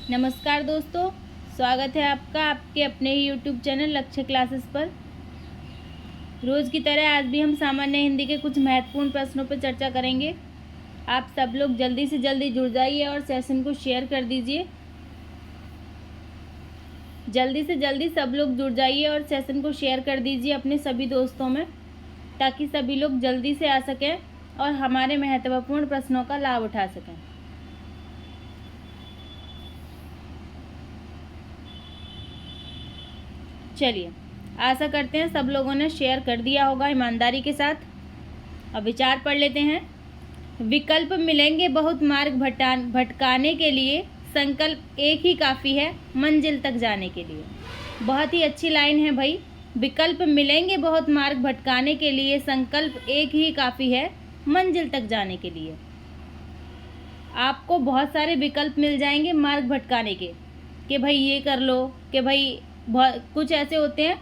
नमस्कार दोस्तों, स्वागत है आपका आपके अपने ही यूट्यूब चैनल लक्ष्य क्लासेस पर। रोज़ की तरह आज भी हम सामान्य हिंदी के कुछ महत्वपूर्ण प्रश्नों पर चर्चा करेंगे। आप सब लोग जल्दी से जल्दी जुड़ जाइए और सेशन को शेयर कर दीजिए। जल्दी से जल्दी सब लोग जुड़ जाइए और सेशन को शेयर कर दीजिए अपने सभी दोस्तों में, ताकि सभी लोग जल्दी से आ सकें और हमारे महत्वपूर्ण प्रश्नों का लाभ उठा सकें। चलिए, आशा करते हैं सब लोगों ने शेयर कर दिया होगा ईमानदारी के साथ। अब विचार पढ़ लेते हैं। विकल्प मिलेंगे बहुत मार्ग भटकाने के लिए, संकल्प एक ही काफ़ी है मंजिल तक जाने के लिए। बहुत ही अच्छी लाइन है भाई। विकल्प मिलेंगे बहुत मार्ग भटकाने के लिए, संकल्प एक ही काफ़ी है मंजिल तक जाने के लिए। आपको बहुत सारे विकल्प मिल जाएंगे मार्ग भटकाने के, कि भाई ये कर लो, कि भाई कुछ ऐसे होते हैं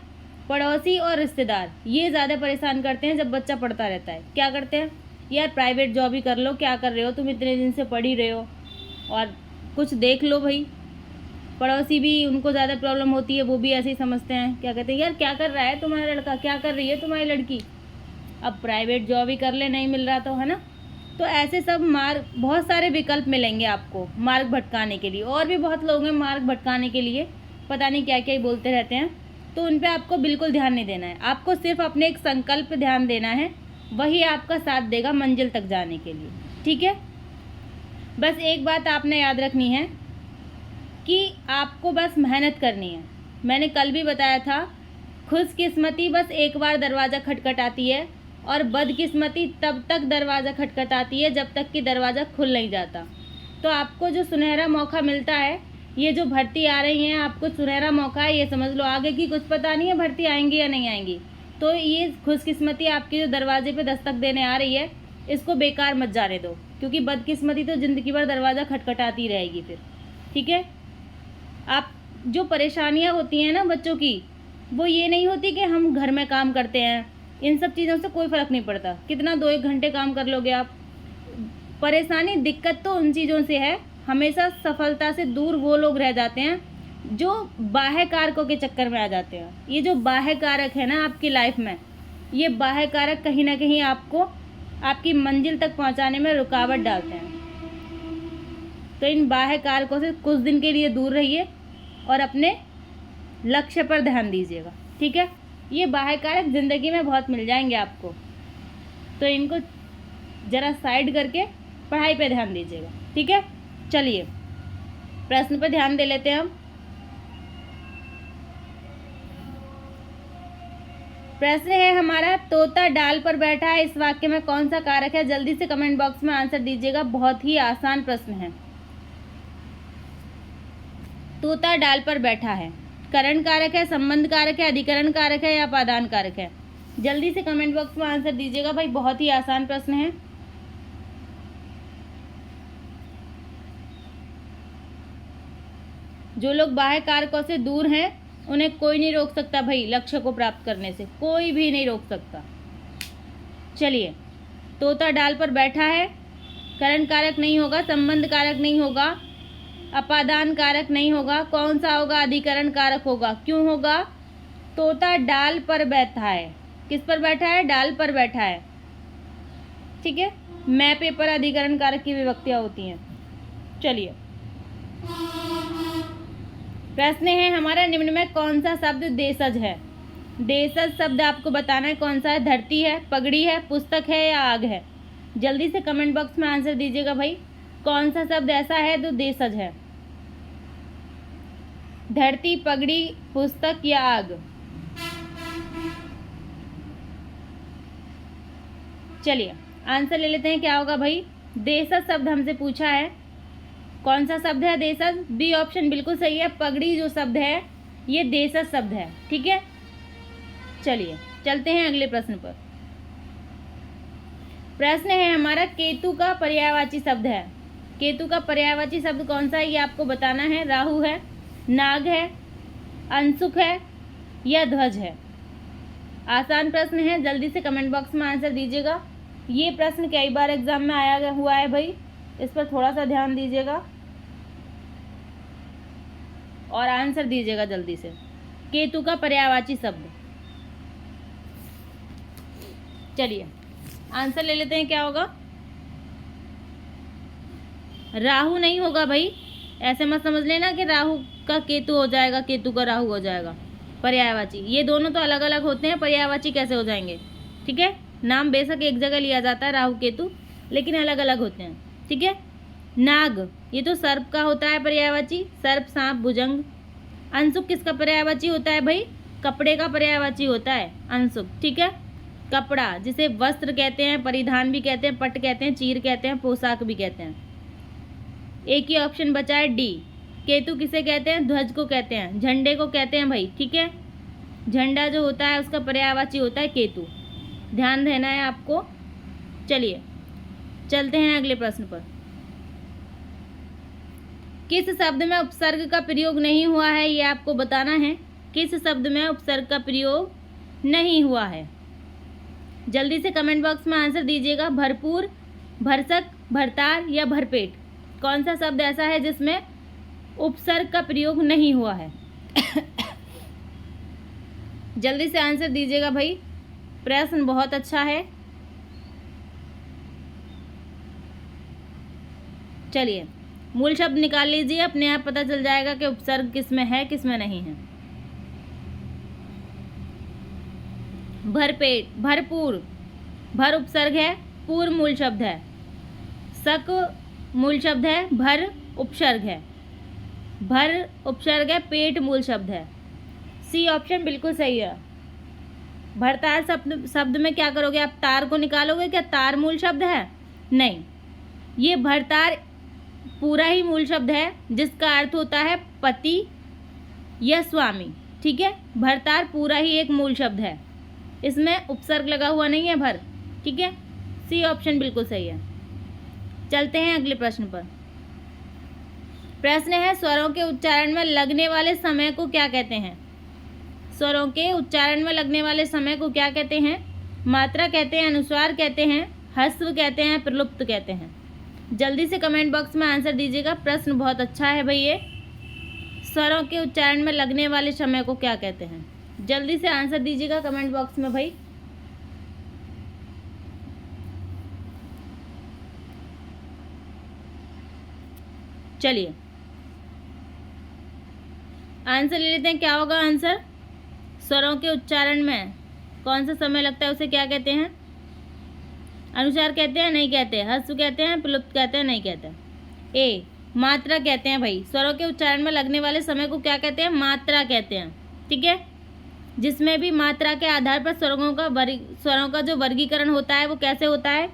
पड़ोसी और रिश्तेदार, ये ज़्यादा परेशान करते हैं जब बच्चा पढ़ता रहता है। क्या करते हैं, यार प्राइवेट जॉब ही कर लो, क्या कर रहे हो तुम, इतने दिन से पढ़ ही रहे हो और कुछ देख लो भाई। पड़ोसी भी, उनको ज़्यादा प्रॉब्लम होती है, वो भी ऐसे ही समझते हैं। क्या कहते हैं, यार क्या कर रहा है तुम्हारा लड़का, क्या कर रही है तुम्हारी लड़की, अब प्राइवेट जॉब ही कर ले, नहीं मिल रहा तो, है ना। तो ऐसे सब बहुत सारे विकल्प मिलेंगे आपको मार्ग भटकाने के लिए। और भी बहुत लोग हैं मार्ग भटकाने के लिए, पता नहीं क्या क्या ही बोलते रहते हैं। तो उन पे आपको बिल्कुल ध्यान नहीं देना है। आपको सिर्फ अपने एक संकल्प पे ध्यान देना है, वही आपका साथ देगा मंजिल तक जाने के लिए। ठीक है, बस एक बात आपने याद रखनी है कि आपको बस मेहनत करनी है। मैंने कल भी बताया था, खुशकिस्मती बस एक बार दरवाज़ा खटखटाती है और बदकिस्मती तब तक दरवाज़ा खटखटाती है जब तक कि दरवाज़ा खुल नहीं जाता। तो आपको जो सुनहरा मौका मिलता है, ये जो भर्ती आ रही हैं, आपको सुनहरा मौका है, ये समझ लो। आगे की कुछ पता नहीं है भर्ती आएंगी या नहीं आएंगी। तो ये खुशकिस्मती आपकी जो दरवाजे पे दस्तक देने आ रही है, इसको बेकार मत जाने दो, क्योंकि बदकिस्मती तो ज़िंदगी भर दरवाज़ा खटखटाती रहेगी फिर। ठीक है, आप जो परेशानियाँ होती हैं ना बच्चों की, वो ये नहीं होती कि हम घर में काम करते हैं, इन सब चीज़ों से कोई फ़र्क नहीं पड़ता। कितना 2-1 घंटे काम कर लोगे आप। परेशानी, दिक्कत तो उन चीज़ों से है, हमेशा सफलता से दूर वो लोग रह जाते हैं जो बाह्य कारकों के चक्कर में आ जाते हैं। ये जो बाह्य कारक है ना आपकी लाइफ में, ये बाह्य कारक कहीं ना कहीं आपको आपकी मंजिल तक पहुंचाने में रुकावट डालते हैं। तो इन बाह्य कारकों से कुछ दिन के लिए दूर रहिए और अपने लक्ष्य पर ध्यान दीजिएगा। ठीक है, ये बाह्य कारक ज़िंदगी में बहुत मिल जाएंगे आपको, तो इनको ज़रा साइड करके पढ़ाई पे ध्यान दीजिएगा। ठीक है, चलिए प्रश्न पर ध्यान दे लेते हैं हम। प्रश्न है हमारा, तोता डाल पर बैठा है, इस वाक्य में कौन सा कारक है। जल्दी से कमेंट बॉक्स में आंसर दीजिएगा, बहुत ही आसान प्रश्न है। तोता डाल पर बैठा है, करण कारक है, संबंध कारक है, अधिकरण कारक है या अपादान कारक है। जल्दी से कमेंट बॉक्स में आंसर दीजिएगा भाई, बहुत ही आसान प्रश्न है। जो लोग बाह्य कारकों से दूर हैं, उन्हें कोई नहीं रोक सकता भाई लक्ष्य को प्राप्त करने से, कोई भी नहीं रोक सकता। चलिए, तोता डाल पर बैठा है, करण कारक नहीं होगा, संबंध कारक नहीं होगा, अपादान कारक नहीं होगा, कौन सा होगा, अधिकरण कारक होगा। क्यों होगा, तोता डाल पर बैठा है, किस पर बैठा है, डाल पर बैठा है। ठीक है, मैं पेपर अधिकरण कारक की विभक्तियाँ होती हैं। चलिए, प्रश्न है हमारा, निम्न में कौन सा शब्द देशज है। देशज शब्द आपको बताना है कौन सा है। धरती है, पगड़ी है, पुस्तक है या आग है। जल्दी से कमेंट बॉक्स में आंसर दीजिएगा भाई, कौन सा शब्द ऐसा है जो देशज है। धरती, पगड़ी, पुस्तक या आग। चलिए आंसर ले लेते हैं, क्या होगा भाई। देशज शब्द हमसे पूछा है, कौन सा शब्द है देशज। बी ऑप्शन बिल्कुल सही है, पगड़ी जो शब्द है ये देशज शब्द है। ठीक है, चलिए चलते हैं अगले प्रश्न पर। प्रश्न है हमारा, केतु का पर्यायवाची शब्द है। केतु का पर्यायवाची शब्द कौन सा है ये आपको बताना है। राहु है, नाग है, अंशुक है या ध्वज है। आसान प्रश्न है, जल्दी से कमेंट बॉक्स में आंसर दीजिएगा। ये प्रश्न कई बार एग्जाम में आया हुआ है भाई, इस पर थोड़ा सा ध्यान दीजिएगा। और आंसर दीजिएगा जल्दी से। केतु का पर्यायवाची शब्द। चलिए आंसर ले लेते हैं, क्या होगा? राहु नहीं होगा भाई, ऐसे मत समझ लेना कि राहु का केतु हो जाएगा, केतु का राहु हो जाएगा। पर्यायवाची, ये दोनों तो अलग अलग होते हैं, पर्यायवाची कैसे हो जाएंगे? ठीक है, नाम बेशक एक जगह लिया जाता है राहु केतु, लेकिन अलग अलग होते हैं। ठीक है, नाग, ये तो सर्प का होता है पर्यायवाची, सर्प, सांप, भुजंग। अंशुक किसका पर्यायवाची होता है भाई? कपड़े का पर्यायवाची होता है अंशुक। ठीक है, कपड़ा जिसे वस्त्र कहते हैं, परिधान भी कहते हैं, पट कहते हैं, चीर कहते हैं, पोशाक भी कहते हैं। एक ही ऑप्शन बचा है डी। केतु किसे कहते हैं? ध्वज को कहते हैं, झंडे को कहते हैं भाई। ठीक है, झंडा जो होता है उसका पर्यायवाची होता है केतु, ध्यान देना है आपको। चलिए चलते हैं अगले प्रश्न पर। किस शब्द में उपसर्ग का प्रयोग नहीं हुआ है, ये आपको बताना है। किस शब्द में उपसर्ग का प्रयोग नहीं हुआ है? जल्दी से कमेंट बॉक्स में आंसर दीजिएगा। भरपूर, भरसक, भरतार या भरपेट, कौन सा शब्द ऐसा है जिसमें उपसर्ग का प्रयोग नहीं हुआ है? जल्दी से आंसर दीजिएगा भाई, प्रश्न बहुत अच्छा है। चलिए मूल शब्द निकाल लीजिए, अपने आप पता चल जाएगा कि उपसर्ग किस में है किस में नहीं है। भरपेट, भरपूर, भर उपसर्ग है, पूर मूल शब्द है, सक मूल शब्द है, भर उपसर्ग है, भर उपसर्ग है, पेट मूल शब्द है। सी ऑप्शन बिल्कुल सही है। भरतार शब्द में क्या करोगे आप? तार को निकालोगे क्या? तार मूल शब्द है? नहीं, ये भरतार पूरा ही मूल शब्द है जिसका अर्थ होता है पति या स्वामी। ठीक है, भरतार पूरा ही एक मूल शब्द है, इसमें उपसर्ग लगा हुआ नहीं है भर। ठीक है, सी ऑप्शन बिल्कुल सही है। चलते हैं अगले प्रश्न पर। प्रश्न है, स्वरों के उच्चारण में लगने वाले समय को क्या कहते हैं? स्वरों के उच्चारण में लगने वाले समय को क्या कहते हैं? मात्रा कहते हैं, अनुस्वार कहते हैं, ह्रस्व कहते हैं, प्रलुप्त कहते हैं। जल्दी से कमेंट बॉक्स में आंसर दीजिएगा, प्रश्न बहुत अच्छा है भाई ये। स्वरों के उच्चारण में लगने वाले समय को क्या कहते हैं? जल्दी से आंसर दीजिएगा कमेंट बॉक्स में भाई। चलिए आंसर ले लेते हैं, क्या होगा आंसर? स्वरों के उच्चारण में कौन सा समय लगता है उसे क्या कहते हैं? अनुसार कहते हैं, नहीं कहते, ह्रस्व कहते हैं, प्रलुप्त कहते हैं, नहीं कहते। ए, मात्रा कहते हैं भाई। स्वरों के उच्चारण में लगने वाले समय को क्या कहते हैं? मात्रा कहते हैं। ठीक है, जिसमें भी मात्रा के आधार पर स्वरों का जो वर्गीकरण होता है वो कैसे होता है?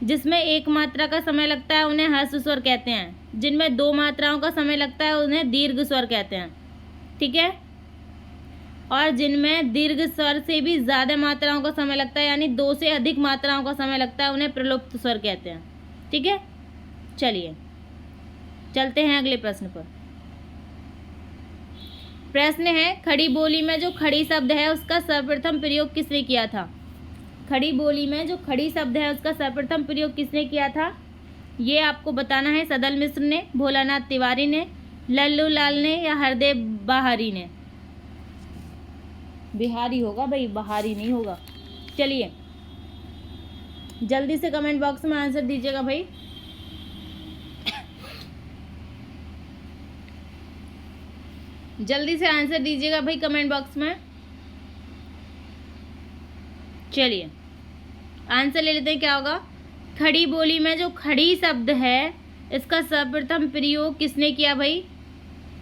जिसमें एक मात्रा का समय लगता है उन्हें ह्रस्व स्वर कहते हैं, जिनमें दो मात्राओं का समय लगता है उन्हें दीर्घ स्वर कहते हैं। ठीक है, और जिनमें दीर्घ स्वर से भी ज़्यादा मात्राओं का समय लगता है, यानी दो से अधिक मात्राओं का समय लगता है, उन्हें प्रलुप्त स्वर कहते हैं। ठीक है, चलिए चलते हैं अगले प्रश्न पर। प्रश्न है, खड़ी बोली में जो खड़ी शब्द है उसका सर्वप्रथम प्रयोग किसने किया था? खड़ी बोली में जो खड़ी शब्द है उसका सर्वप्रथम प्रयोग किसने किया था? ये आपको बताना है। सदल मिश्र ने, भोलानाथ तिवारी ने, लल्लू लाल ने या हरदेव बहारी ने? बिहारी होगा भाई, बहारी नहीं होगा। चलिए जल्दी से कमेंट बॉक्स में आंसर दीजिएगा भाई। जल्दी से आंसर दीजिएगा भाई कमेंट बॉक्स में। चलिए आंसर ले लेते हैं, क्या होगा? खड़ी बोली में जो खड़ी शब्द है इसका सर्वप्रथम प्रयोग किसने किया भाई?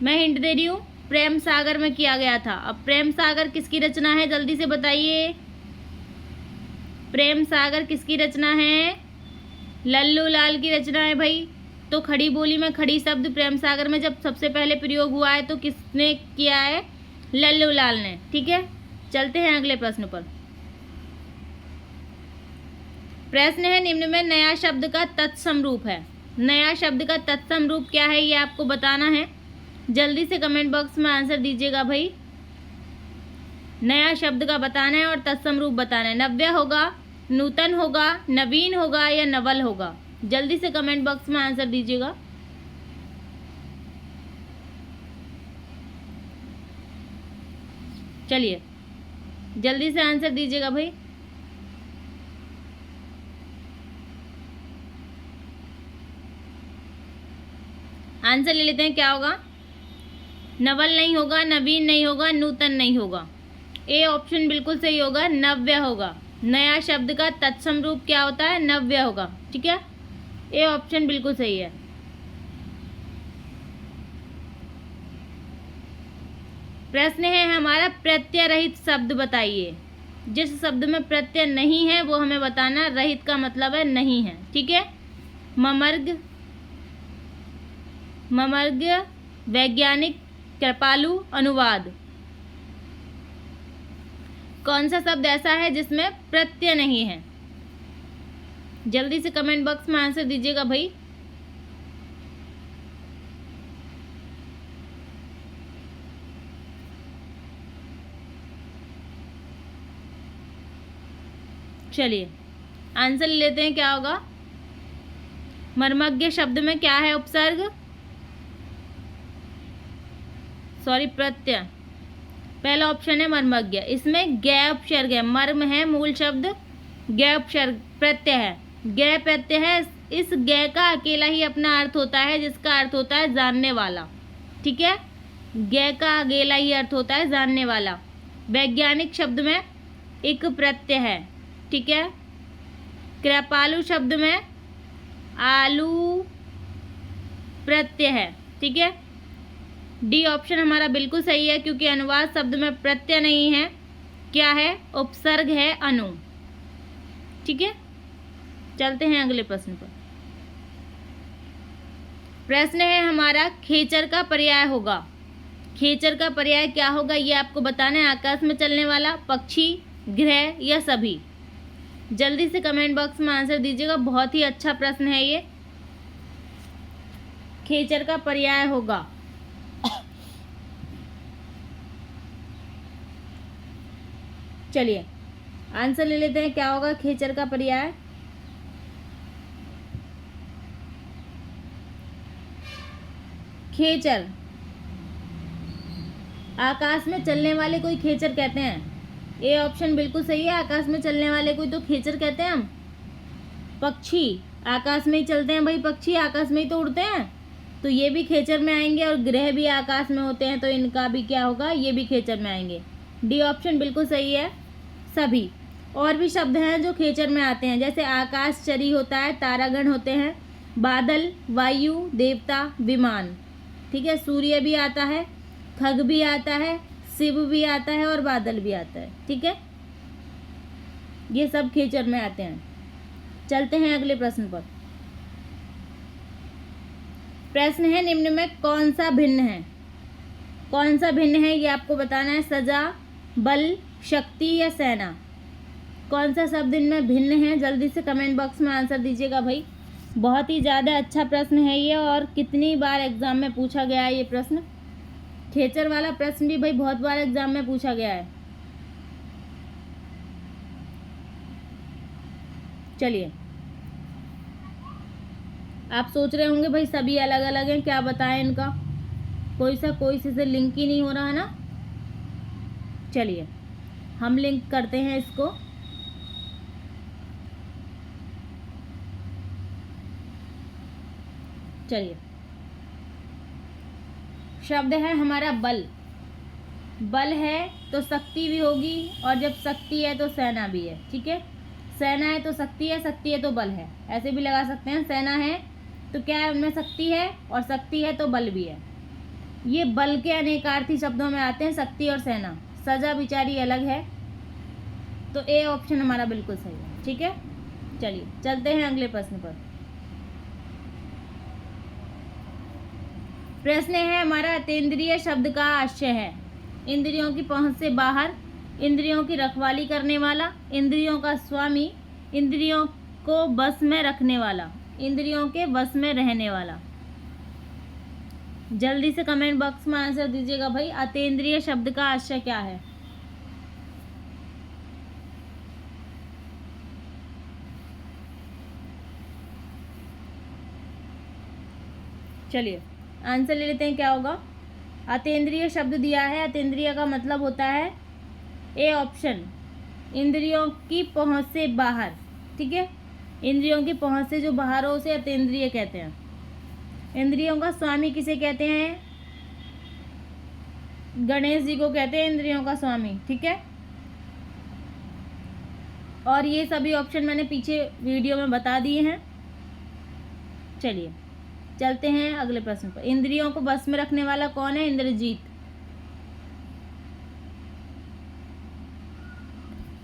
मैं हिंट दे रही हूँ, प्रेम सागर में किया गया था। अब प्रेम सागर किसकी रचना है, जल्दी से बताइए। प्रेम सागर किसकी रचना है? लल्लू लाल की रचना है भाई। तो खड़ी बोली में खड़ी शब्द प्रेम सागर में जब सबसे पहले प्रयोग हुआ है तो किसने किया है? लल्लू लाल ने। ठीक है, चलते हैं अगले प्रश्न पर। प्रश्न है, निम्न में नया शब्द का तत्सम रूप है। नया शब्द का तत्सम रूप क्या है ये आपको बताना है। जल्दी से कमेंट बॉक्स में आंसर दीजिएगा भाई। नया शब्द का बताना है और तत्सम रूप बताना है। नव्य होगा, नूतन होगा, नवीन होगा या नवल होगा? जल्दी से कमेंट बॉक्स में आंसर दीजिएगा। चलिए जल्दी से आंसर दीजिएगा भाई। आंसर ले लेते हैं, क्या होगा? नवल नहीं होगा, नवीन नहीं होगा, नूतन नहीं होगा। ए ऑप्शन बिल्कुल सही होगा, नव्य होगा। नया शब्द का तत्सम रूप क्या होता है? नव्य होगा। ठीक है, ए ऑप्शन बिल्कुल सही है। प्रश्न है हमारा, प्रत्यय रहित शब्द बताइए। जिस शब्द में प्रत्यय नहीं है वो हमें बताना। रहित का मतलब है नहीं है। ठीक है, ममर्ग, ममर्ग, वैज्ञानिक, कृपालु, अनुवाद। कौन सा शब्द ऐसा है जिसमें प्रत्यय नहीं है? जल्दी से कमेंट बॉक्स में आंसर दीजिएगा भाई। चलिए आंसर ले लेते हैं, क्या होगा? मर्मज्ञ शब्द में क्या है? उपसर्ग, सॉरी प्रत्यय। पहला ऑप्शन है मर्मज्ञ, इसमें गै उपसर्ग है। मर्म है मूल शब्द, गै उपसर्ग प्रत्यय है। गै प्रत्यय है, इस गै का अकेला ही अपना अर्थ होता है जिसका अर्थ होता है जानने वाला। ठीक है, गै का अकेला ही अर्थ होता है जानने वाला। वैज्ञानिक शब्द में एक प्रत्यय है। ठीक है, कृपालु शब्द में आलू प्रत्यय है। ठीक है, डी ऑप्शन हमारा बिल्कुल सही है क्योंकि अनुवाद शब्द में प्रत्यय नहीं है। क्या है? उपसर्ग है, अनु। ठीक है, चलते हैं अगले प्रश्न पर। प्रश्न है हमारा, खेचर का पर्याय होगा। खेचर का पर्याय क्या होगा ये आपको बताना है। आकाश में चलने वाला, पक्षी, ग्रह या सभी। जल्दी से कमेंट बॉक्स में आंसर दीजिएगा। बहुत ही अच्छा प्रश्न है ये। खेचर का पर्याय होगा, चलिए आंसर ले लेते हैं, क्या होगा खेचर का पर्याय? खेचर, आकाश में चलने वाले कोई खेचर कहते हैं। ए ऑप्शन बिल्कुल सही है, आकाश में चलने वाले कोई तो खेचर कहते हैं हम। पक्षी, आकाश में ही चलते हैं भाई, पक्षी आकाश में ही तो उड़ते हैं, तो ये भी खेचर में आएंगे। और ग्रह भी आकाश में होते हैं तो इनका भी क्या होगा? ये भी खेचर में आएंगे। डी ऑप्शन बिल्कुल सही है, सभी। और भी शब्द हैं जो खेचर में आते हैं, जैसे आकाशचरी होता है, तारागण होते हैं, बादल, वायु, देवता, विमान। ठीक है, सूर्य भी आता है, खग भी आता है, शिव भी आता है और बादल भी आता है। ठीक है, ये सब खेचर में आते हैं। चलते हैं अगले प्रश्न पर। प्रश्न है, निम्न में कौन सा भिन्न है? कौन सा भिन्न है ये आपको बताना है। सजा, बल, शक्ति या सेना। कौन सा शब्द इनमें भिन्न है? जल्दी से कमेंट बॉक्स में आंसर दीजिएगा भाई। बहुत ही ज़्यादा अच्छा प्रश्न है ये, और कितनी बार एग्जाम में पूछा गया है ये प्रश्न। खेचर वाला प्रश्न भी भाई बहुत बार एग्जाम में पूछा गया है। चलिए, आप सोच रहे होंगे भाई सभी अलग अलग हैं, क्या बताएं इनका, कोई से लिंक ही नहीं हो रहा है ना। चलिए हम लिंक करते हैं इसको। चलिए, शब्द है हमारा बल। बल है तो शक्ति भी होगी, और जब शक्ति है तो सेना भी है। ठीक है, सेना है तो शक्ति है, शक्ति है तो बल है, ऐसे भी लगा सकते हैं। सेना है तो क्या है, उनमें शक्ति है, और शक्ति है तो बल भी है। ये बल के अनेकार्थी शब्दों में आते हैं, शक्ति और सेना। सजा बिचारी अलग है, तो ए ऑप्शन हमारा बिल्कुल सही है। ठीक है, चलिए चलते हैं अगले प्रश्न पर। प्रश्न है हमारा, अतीन्द्रिय शब्द का आशय है। इंद्रियों की पहुंच से बाहर, इंद्रियों की रखवाली करने वाला, इंद्रियों का स्वामी, इंद्रियों को बस में रखने वाला, इंद्रियों के बस में रहने वाला। जल्दी से कमेंट बॉक्स में आंसर दीजिएगा भाई। अतीन्द्रिय शब्द का आशय क्या है? चलिए आंसर ले लेते हैं, क्या होगा? अतीन्द्रिय शब्द दिया है। अतीन्द्रिय का मतलब होता है ए ऑप्शन, इंद्रियों की पहुंच से बाहर। ठीक है, इंद्रियों की पहुंच से जो बाहर हो उसे अतीन्द्रिय कहते हैं। इंद्रियों का स्वामी किसे कहते हैं? गणेश जी को कहते हैं इंद्रियों का स्वामी। ठीक है, और ये सभी ऑप्शन मैंने पीछे वीडियो में बता दिए हैं। चलिए चलते हैं अगले प्रश्न पर। इंद्रियों को बस में रखने वाला कौन है? इंद्रजीत।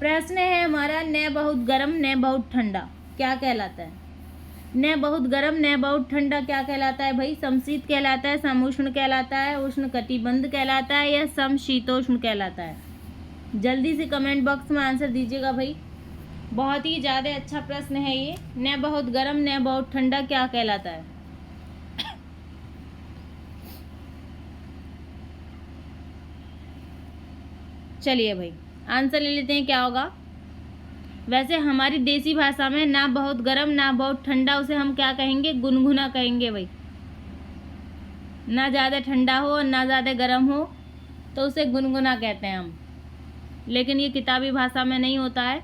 प्रश्न है हमारा, न बहुत गर्म न बहुत ठंडा क्या कहलाता है? न बहुत गर्म न बहुत ठंडा क्या कहलाता है भाई? समशीत कहलाता है, समउष्ण कहलाता है, उष्ण कटिबंध कहलाता है, या समशीतोष्ण कहलाता है? जल्दी से कमेंट बॉक्स में आंसर दीजिएगा भाई। बहुत ही ज़्यादा अच्छा प्रश्न है ये। न बहुत गर्म न बहुत ठंडा क्या कहलाता है? चलिए भाई आंसर ले लेते हैं, क्या होगा? वैसे हमारी देसी भाषा में ना बहुत गर्म ना बहुत ठंडा, उसे हम क्या कहेंगे? गुनगुना कहेंगे भाई। ना ज़्यादा ठंडा हो और ना ज़्यादा गर्म हो तो उसे गुनगुना कहते हैं हम। लेकिन ये किताबी भाषा में नहीं होता है,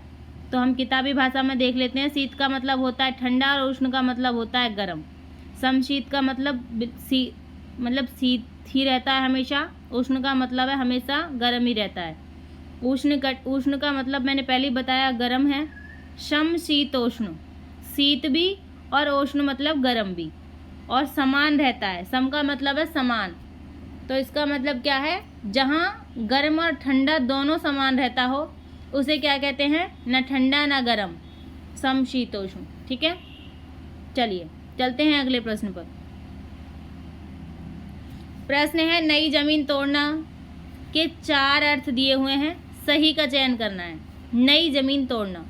तो हम किताबी भाषा में देख लेते हैं। शीत का मतलब होता है ठंडा और उष्ण का मतलब होता है गर्म। समशीत का मतलब शीत ही रहता है हमेशा, उष्ण का मतलब है हमेशा गर्म ही रहता है। उष्ण का मतलब मैंने पहले ही बताया गर्म है। समशीतोष्ण, शीत भी और उष्ण मतलब गर्म भी, और समान रहता है। सम का मतलब है समान, तो इसका मतलब क्या है? जहाँ गर्म और ठंडा दोनों समान रहता हो उसे क्या कहते हैं? न ठंडा न गर्म, समशीतोष्ण। ठीक है, चलिए चलते हैं अगले प्रश्न पर। प्रश्न है, नई जमीन तोड़ना के 4 अर्थ दिए हुए हैं, सही का चयन करना है। नई जमीन तोड़ना,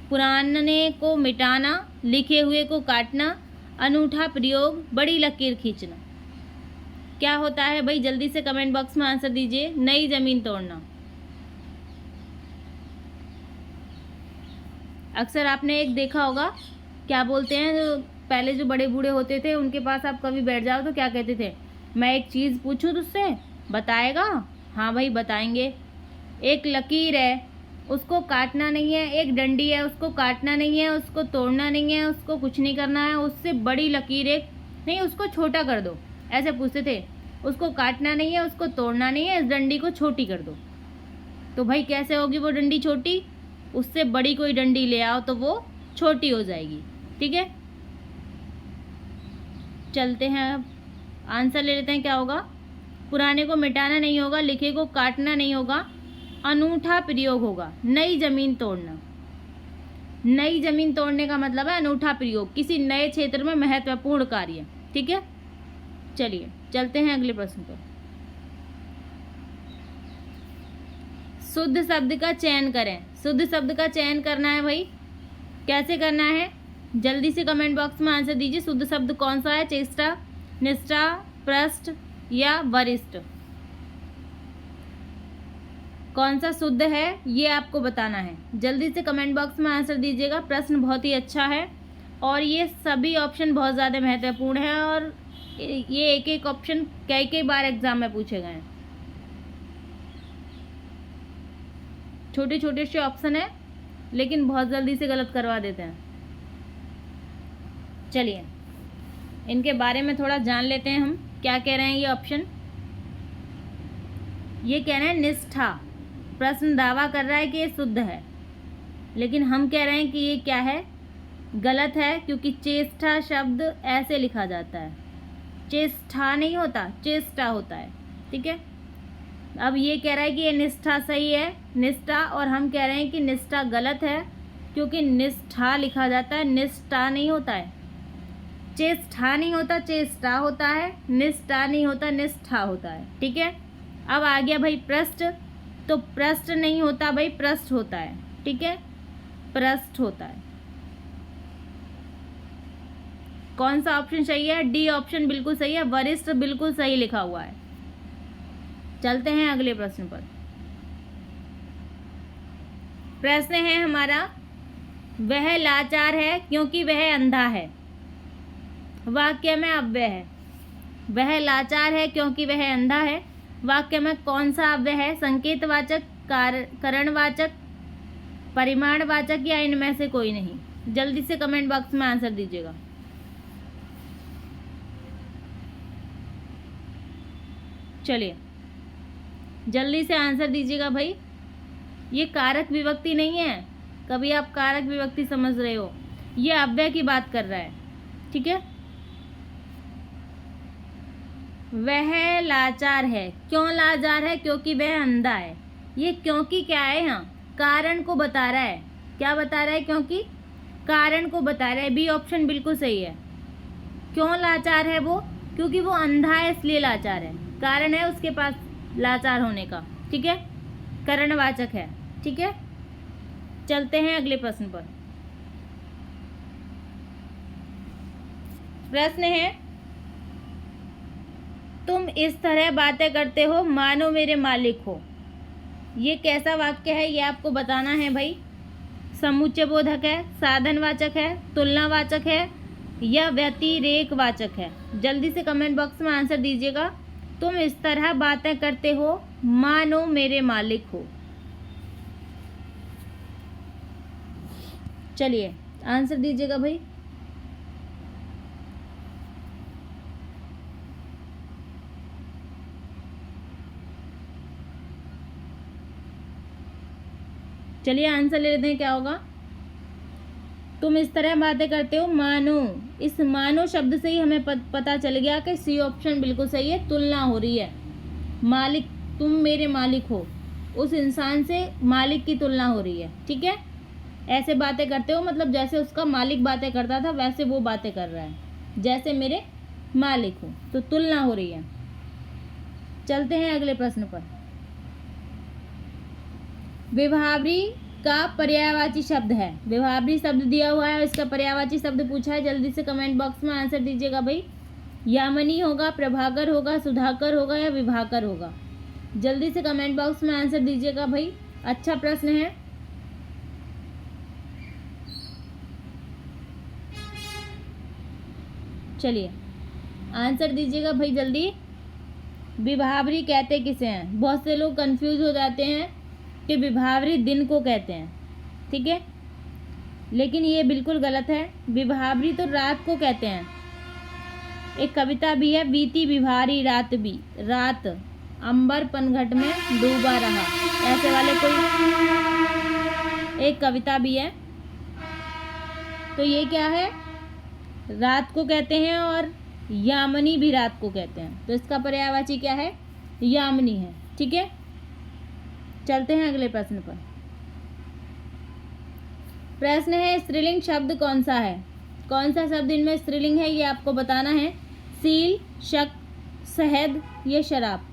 पुराने को मिटाना, लिखे हुए को काटना, अनूठा प्रयोग, बड़ी लकीर खींचना। क्या होता है भाई? जल्दी से कमेंट बॉक्स में आंसर दीजिए। नई जमीन तोड़ना, अक्सर आपने एक देखा होगा, क्या बोलते हैं, जो पहले जो बड़े बूढ़े होते थे उनके पास आप कभी बैठ जाओ तो क्या कहते थे? मैं एक चीज़ पूछूं तुझसे, बताएगा? हाँ भाई बताएंगे। एक लकीर है उसको काटना नहीं है, एक डंडी है उसको काटना नहीं है, उसको तोड़ना नहीं है, उसको कुछ नहीं करना है, उससे बड़ी लकीर एक नहीं, उसको छोटा कर दो, ऐसे पूछते थे। उसको काटना नहीं है, उसको तोड़ना नहीं है, इस डंडी को छोटी कर दो। तो भाई कैसे होगी वो डंडी छोटी? उससे बड़ी कोई डंडी ले आओ तो वो छोटी हो जाएगी। ठीक है, चलते हैं अब आंसर ले लेते हैं। क्या होगा? पुराने को मिटाना नहीं होगा, लिखे को काटना नहीं होगा, अनूठा प्रयोग होगा। नई जमीन तोड़ना, नई जमीन तोड़ने का मतलब है अनूठा प्रयोग, किसी नए क्षेत्र में महत्वपूर्ण कार्य। ठीक है, चलिए चलते हैं अगले प्रश्न पर। शुद्ध शब्द का चयन करें। शुद्ध शब्द का चयन करना है भाई, कैसे करना है? जल्दी से कमेंट बॉक्स में आंसर दीजिए। शुद्ध शब्द कौन सा है? चेष्टा, निष्ठा, पृष्ठ या वरिष्ठ? कौन सा शुद्ध है ये आपको बताना है। जल्दी से कमेंट बॉक्स में आंसर दीजिएगा। प्रश्न बहुत ही अच्छा है और ये सभी ऑप्शन बहुत ज़्यादा महत्वपूर्ण है, और ये एक एक ऑप्शन कई बार एग्जाम में पूछे गए हैं। छोटे छोटे से ऑप्शन है लेकिन बहुत जल्दी से गलत करवा देते हैं। चलिए इनके बारे में थोड़ा जान लेते हैं हम, क्या कह रहे हैं ये ऑप्शन। ये कह रहे हैं निष्ठा। प्रश्न दावा कर रहा है कि ये शुद्ध है, लेकिन हम कह रहे हैं कि ये क्या है? गलत है, क्योंकि चेष्टा शब्द ऐसे लिखा जाता है, चेष्टा नहीं होता, चेष्टा होता है। ठीक है, अब ये कह रहा है कि ये निष्ठा सही है, निष्ठा, और हम कह रहे हैं कि निष्ठा गलत है, क्योंकि निष्ठा लिखा जाता है, निष्ठा नहीं होता है। चेष्टा नहीं होता, चेष्टा होता है। निष्ठा नहीं होता, निष्ठा होता है। ठीक है, अब आ गया भाई पृष्ठ, तो पृष्ठ नहीं होता भाई, पृष्ठ होता है। ठीक है, पृष्ठ होता है। कौन सा ऑप्शन सही है? डी ऑप्शन बिल्कुल सही है, वरिष्ठ बिल्कुल सही लिखा हुआ है। चलते हैं अगले प्रश्न पर। प्रश्न है हमारा, वह लाचार है क्योंकि वह अंधा है। वाक्य में अव्यय है। वह लाचार है क्योंकि वह अंधा है, वाक्य में कौन सा अव्यय है? संकेतवाचक, करणवाचक, परिमाणवाचक या इनमें से कोई नहीं? जल्दी से कमेंट बॉक्स में आंसर दीजिएगा। चलिए जल्दी से आंसर दीजिएगा भाई। ये कारक विभक्ति नहीं है, कभी आप कारक विभक्ति समझ रहे हो, ये अव्यय की बात कर रहा है, ठीक है। वह लाचार है। क्यों लाचार है? क्योंकि वह अंधा है। ये क्योंकि क्या है? यहाँ कारण को बता रहा है। क्या बता रहा है? क्योंकि कारण को बता रहा है। बी ऑप्शन बिल्कुल सही है। क्यों लाचार है वो? क्योंकि वो अंधा है इसलिए लाचार है। कारण है उसके पास लाचार होने का, ठीक है। करणवाचक है, ठीक है। चलते हैं अगले प्रश्न पर। प्रश्न है, तुम इस तरह बातें करते हो मानो मेरे मालिक हो। ये कैसा वाक्य है, ये आपको बताना है भाई। समुच्चय बोधक है, साधनवाचक है, तुलनावाचक है या व्यतिरेकवाचक है? जल्दी से कमेंट बॉक्स में आंसर दीजिएगा। तुम इस तरह बातें करते हो मानो मेरे मालिक हो। चलिए आंसर दीजिएगा भाई। चलिए आंसर ले लेते हैं, क्या होगा। तुम इस तरह बातें करते हो मानो, इस मानो शब्द से ही हमें पता चल गया कि सी ऑप्शन बिल्कुल सही है, तुलना हो रही है। मालिक, तुम मेरे मालिक हो, उस इंसान से मालिक की तुलना हो रही है, ठीक है। ऐसे बातें करते हो मतलब जैसे उसका मालिक बातें करता था वैसे वो बातें कर रहा है, जैसे मेरे मालिक हो, तो तुलना हो रही है। चलते हैं अगले प्रश्न पर। विभावरी का पर्यायवाची शब्द है। विभावरी शब्द दिया हुआ है, इसका पर्यायवाची शब्द पूछा है। जल्दी से कमेंट बॉक्स में आंसर दीजिएगा भाई। यामिनी होगा, प्रभाकर होगा, सुधाकर होगा या विभाकर होगा? जल्दी से कमेंट बॉक्स में आंसर दीजिएगा भाई। अच्छा प्रश्न है। चलिए आंसर दीजिएगा भाई जल्दी। विभावरी कहते किसे हैं? बहुत से लोग कंफ्यूज हो जाते हैं कि विभावरी दिन को कहते हैं, ठीक है, लेकिन ये बिल्कुल गलत है। विभावरी तो रात को कहते हैं। एक कविता भी है, बीती विभारी रात भी, रात अंबर पनघट में डूबा रहा, ऐसे वाले कोई एक कविता भी है। तो ये क्या है? रात को कहते हैं और यामिनी भी रात को कहते हैं, तो इसका पर्यायवाची क्या है? यामिनी है, ठीक है। चलते हैं अगले प्रश्न पर। प्रश्न है, स्त्रीलिंग शब्द कौन सा है? कौन सा शब्द इनमें स्त्रीलिंग है ये आपको बताना है। सील, शक, शहद या शराब?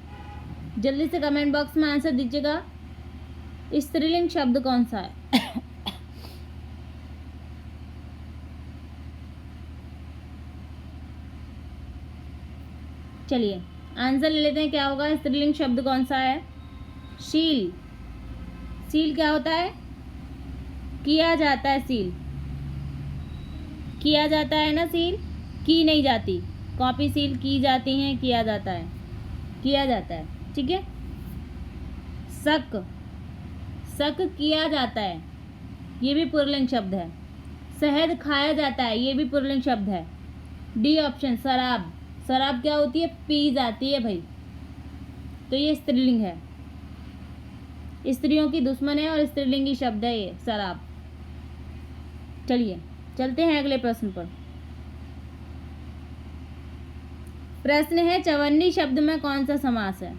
जल्दी से कमेंट बॉक्स में आंसर दीजिएगा। स्त्रीलिंग शब्द कौन सा है? चलिए आंसर ले लेते हैं, क्या होगा। स्त्रीलिंग शब्द कौन सा है? शील। सील क्या होता है? किया जाता है। सील किया जाता है ना, सील की नहीं जाती। कॉपी सील की जाती हैं, किया जाता है, किया जाता है, ठीक है। शक, शक किया जाता है, ये भी पुल्लिंग शब्द है। शहद खाया जाता है, ये भी पुल्लिंग शब्द है। डी ऑप्शन शराब, शराब क्या होती है? पी जाती है भाई, तो ये स्त्रीलिंग है। स्त्रियों की दुश्मन है और स्त्रीलिंगी शब्द है ये शराब। चलिए चलते हैं अगले प्रश्न पर। प्रश्न है, चवन्नी शब्द में कौन सा समास है?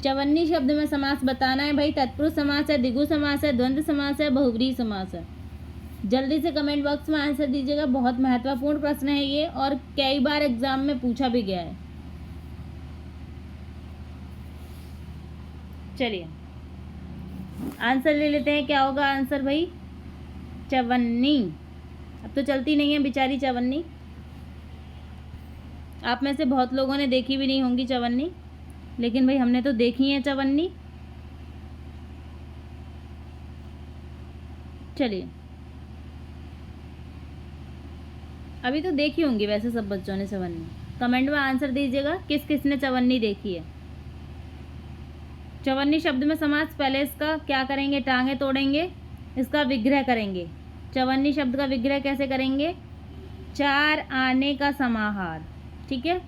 चवन्नी शब्द में समास बताना है भाई। तत्पुरुष समास है, द्विगु समास है, द्वंद्व समास है, बहुव्रीहि समास है? जल्दी से कमेंट बॉक्स में आंसर दीजिएगा। बहुत महत्वपूर्ण प्रश्न है ये और कई बार एग्जाम में पूछा भी गया है। चलिए आंसर ले लेते हैं, क्या होगा आंसर भाई? चवन्नी। अब तो चलती नहीं है बेचारी चवन्नी। आप में से बहुत लोगों ने देखी भी नहीं होंगी चवन्नी, लेकिन भाई हमने तो देखी है चवन्नी। चलिए अभी तो देखी होंगी वैसे सब बच्चों ने चवन्नी। कमेंट में आंसर दीजिएगा किस किस ने चवन्नी देखी है। चवन्नी शब्द में समास, पहले इसका क्या करेंगे, टांगे तोड़ेंगे, इसका विग्रह करेंगे। चवन्नी शब्द का विग्रह कैसे करेंगे, चार आने का समाहार, ठीक है,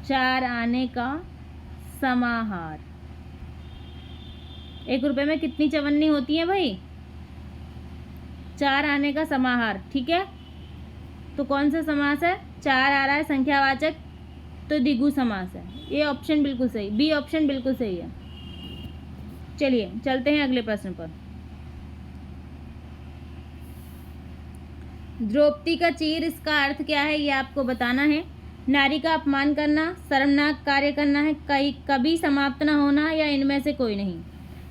चार आने का समाहार। 1 रुपये में कितनी चवन्नी होती है भाई, चार आने का समाहार, ठीक है। तो कौन सा समास है, चार आ रहा है संख्यावाचक, तो द्विगु समास है। ये ऑप्शन बिल्कुल सही, बी ऑप्शन बिल्कुल सही है। चलिए चलते हैं अगले प्रश्न पर। द्रौपदी का चीर, इसका अर्थ क्या है ये आपको बताना है। नारी का अपमान करना, शर्मनाक कार्य करना है, कभी समाप्त ना होना, या इनमें से कोई नहीं।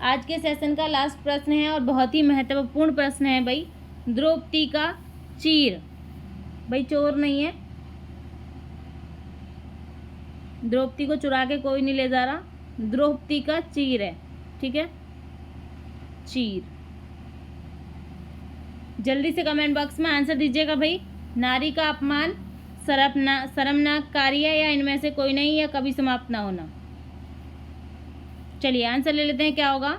आज के सेशन का लास्ट प्रश्न है और बहुत ही महत्वपूर्ण प्रश्न है भाई। द्रौपदी का चीर, भाई चोर नहीं है, द्रौपदी को चुरा के कोई नहीं ले जा रहा, द्रौपदी का चीर है, ठीक है, चीर। जल्दी से कमेंट बॉक्स में आंसर दीजिएगा भाई। नारी का अपमान, शर्मनाक कार्य, या इनमें से कोई नहीं, या कभी समाप्त ना होना। चलिए आंसर ले लेते हैं, क्या होगा।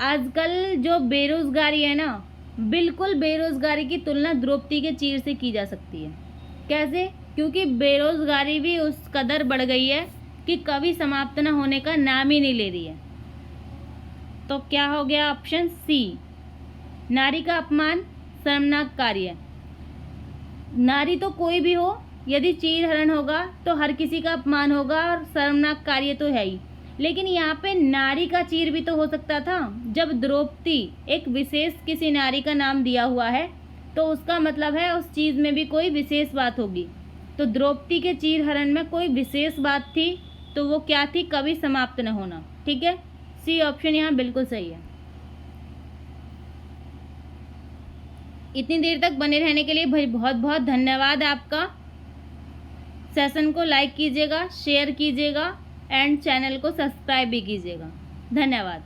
आजकल जो बेरोजगारी है ना, बिल्कुल बेरोजगारी की तुलना द्रौपदी के चीर से की जा सकती है। कैसे, क्योंकि बेरोजगारी भी उस कदर बढ़ गई है कि कभी समाप्त न होने का नाम ही नहीं ले रही है। तो क्या हो गया ऑप्शन सी, नारी का अपमान, शर्मनाक कार्य। नारी तो कोई भी हो, यदि चीर हरण होगा तो हर किसी का अपमान होगा और शर्मनाक कार्य तो है ही, लेकिन यहाँ पे नारी का चीर भी तो हो सकता था। जब द्रौपदी एक विशेष किसी नारी का नाम दिया हुआ है तो उसका मतलब है उस चीज़ में भी कोई विशेष बात होगी। तो द्रौपदी के चीर हरण में कोई विशेष बात थी, तो वो क्या थी, कभी समाप्त न होना, ठीक है। सी ऑप्शन यहाँ बिल्कुल सही है। इतनी देर तक बने रहने के लिए भाई बहुत बहुत धन्यवाद आपका। सेशन को लाइक कीजिएगा, शेयर कीजिएगा एंड चैनल को सब्सक्राइब भी कीजिएगा। धन्यवाद।